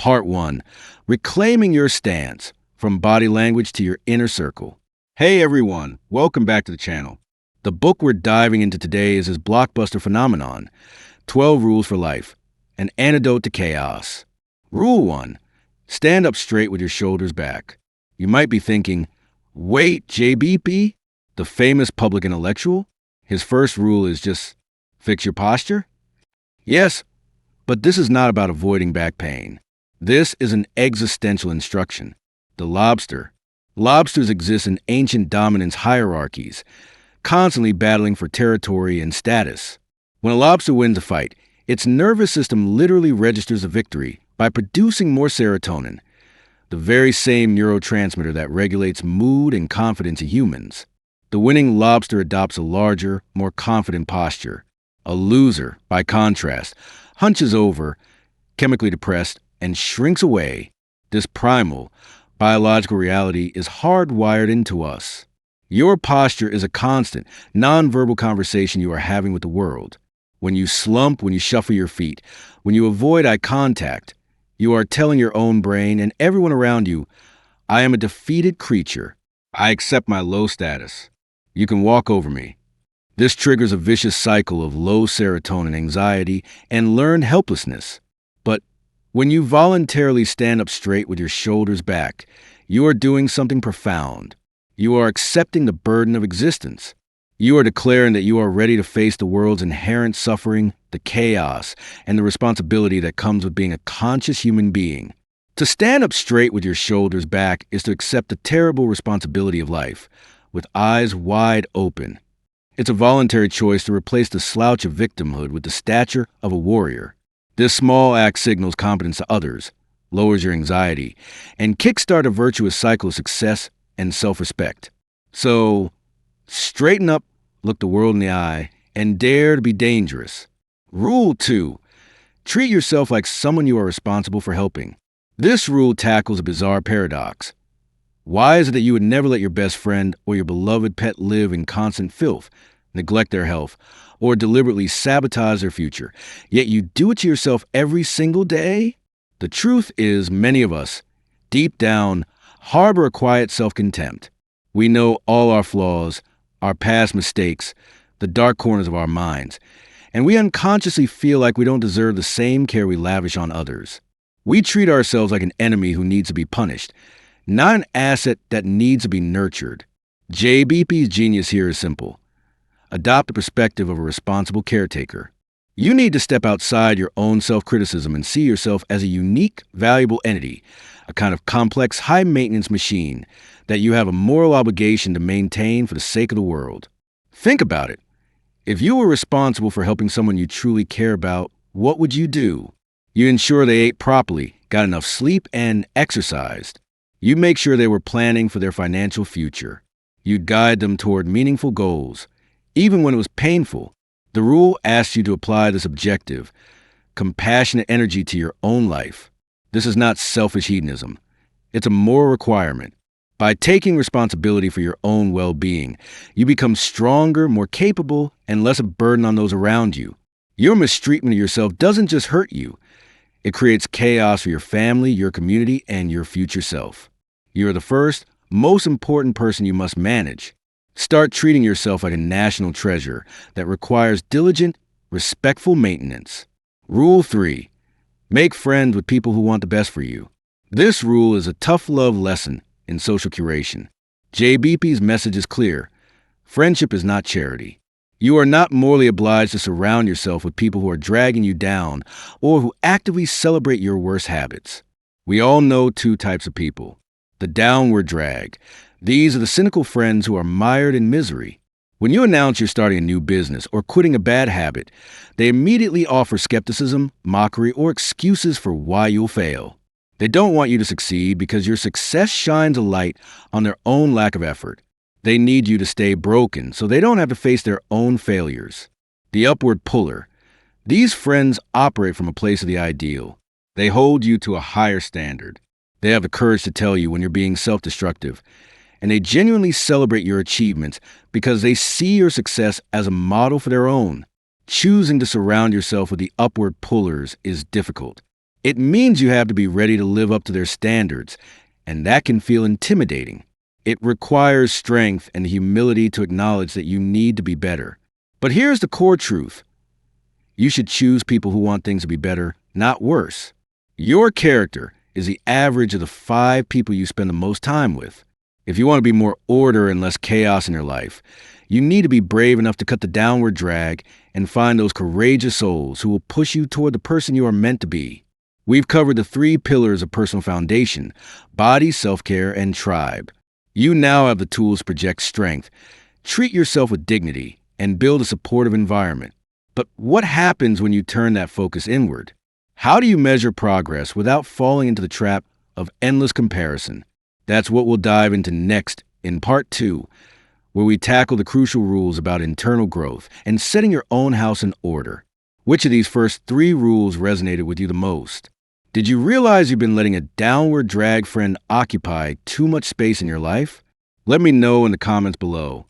Part 1. Reclaiming Your Stance, from Body Language to Your Inner Circle. Hey everyone, welcome back to the channel. The book we're diving into today is his blockbuster phenomenon, 12 Rules for Life, an antidote to chaos. Rule 1. Stand up straight with your shoulders back. You might be thinking, wait, JBP, the famous public intellectual? His first rule is just fix your posture? Yes, but this is not about avoiding back pain. This is an existential instruction. The lobster. Lobsters exist in ancient dominance hierarchies, constantly battling for territory and status. When a lobster wins a fight, its nervous system literally registers a victory by producing more serotonin, the very same neurotransmitter that regulates mood and confidence in humans. The winning lobster adopts a larger, more confident posture. A loser, by contrast, hunches over, chemically depressed, and shrinks away. This primal, biological reality is hardwired into us. Your posture is a constant, nonverbal conversation you are having with the world. When you slump, when you shuffle your feet, when you avoid eye contact, you are telling your own brain and everyone around you, I am a defeated creature. I accept my low status. You can walk over me. This triggers a vicious cycle of low serotonin anxiety and learned helplessness. But when you voluntarily stand up straight with your shoulders back, you are doing something profound. You are accepting the burden of existence. You are declaring that you are ready to face the world's inherent suffering, the chaos, and the responsibility that comes with being a conscious human being. To stand up straight with your shoulders back is to accept the terrible responsibility of life, with eyes wide open. It's a voluntary choice to replace the slouch of victimhood with the stature of a warrior. This small act signals competence to others, lowers your anxiety, and kickstart a virtuous cycle of success and self-respect. So, straighten up, look the world in the eye, and dare to be dangerous. Rule 2. Treat yourself like someone you are responsible for helping. This rule tackles a bizarre paradox. Why is it that you would never let your best friend or your beloved pet live in constant filth, neglect their health, or deliberately sabotage their future, yet you do it to yourself every single day? The truth is, many of us, deep down, harbor a quiet self-contempt. We know all our flaws, our past mistakes, the dark corners of our minds, and we unconsciously feel like we don't deserve the same care we lavish on others. We treat ourselves like an enemy who needs to be punished, not an asset that needs to be nurtured. JBP's genius here is simple. Adopt the perspective of a responsible caretaker. You need to step outside your own self-criticism and see yourself as a unique, valuable entity, a kind of complex, high-maintenance machine that you have a moral obligation to maintain for the sake of the world. Think about it. If you were responsible for helping someone you truly care about, what would you do? You ensure they ate properly, got enough sleep, and exercised. You make sure they were planning for their financial future. You'd guide them toward meaningful goals. Even when it was painful, the rule asks you to apply this objective, compassionate energy to your own life. This is not selfish hedonism. It's a moral requirement. By taking responsibility for your own well-being, you become stronger, more capable, and less a burden on those around you. Your mistreatment of yourself doesn't just hurt you. It creates chaos for your family, your community, and your future self. You're the first, most important person you must manage. Start treating yourself like a national treasure that requires diligent, respectful maintenance. Rule 3. Make friends with people who want the best for you. This rule is a tough love lesson in social curation. JBP's message is clear. Friendship is not charity. You are not morally obliged to surround yourself with people who are dragging you down or who actively celebrate your worst habits. We all know two types of people. The downward drag. These are the cynical friends who are mired in misery. When you announce you're starting a new business or quitting a bad habit, they immediately offer skepticism, mockery, or excuses for why you'll fail. They don't want you to succeed because your success shines a light on their own lack of effort. They need you to stay broken so they don't have to face their own failures. The upward puller. These friends operate from a place of the ideal. They hold you to a higher standard. They have the courage to tell you when you're being self-destructive, and they genuinely celebrate your achievements because they see your success as a model for their own. Choosing to surround yourself with the upward pullers is difficult. It means you have to be ready to live up to their standards, and that can feel intimidating. It requires strength and humility to acknowledge that you need to be better. But here's the core truth. You should choose people who want things to be better, not worse. Your character is the average of the 5 people you spend the most time with. If you want to be more order and less chaos in your life, you need to be brave enough to cut the downward drag and find those courageous souls who will push you toward the person you are meant to be. We've covered the 3 pillars of personal foundation: body, self-care, and tribe. You now have the tools to project strength, treat yourself with dignity, and build a supportive environment. But what happens when you turn that focus inward? How do you measure progress without falling into the trap of endless comparison? That's what we'll dive into next in part 2, where we tackle the crucial rules about internal growth and setting your own house in order. Which of these first 3 rules resonated with you the most? Did you realize you've been letting a downward drag friend occupy too much space in your life? Let me know in the comments below.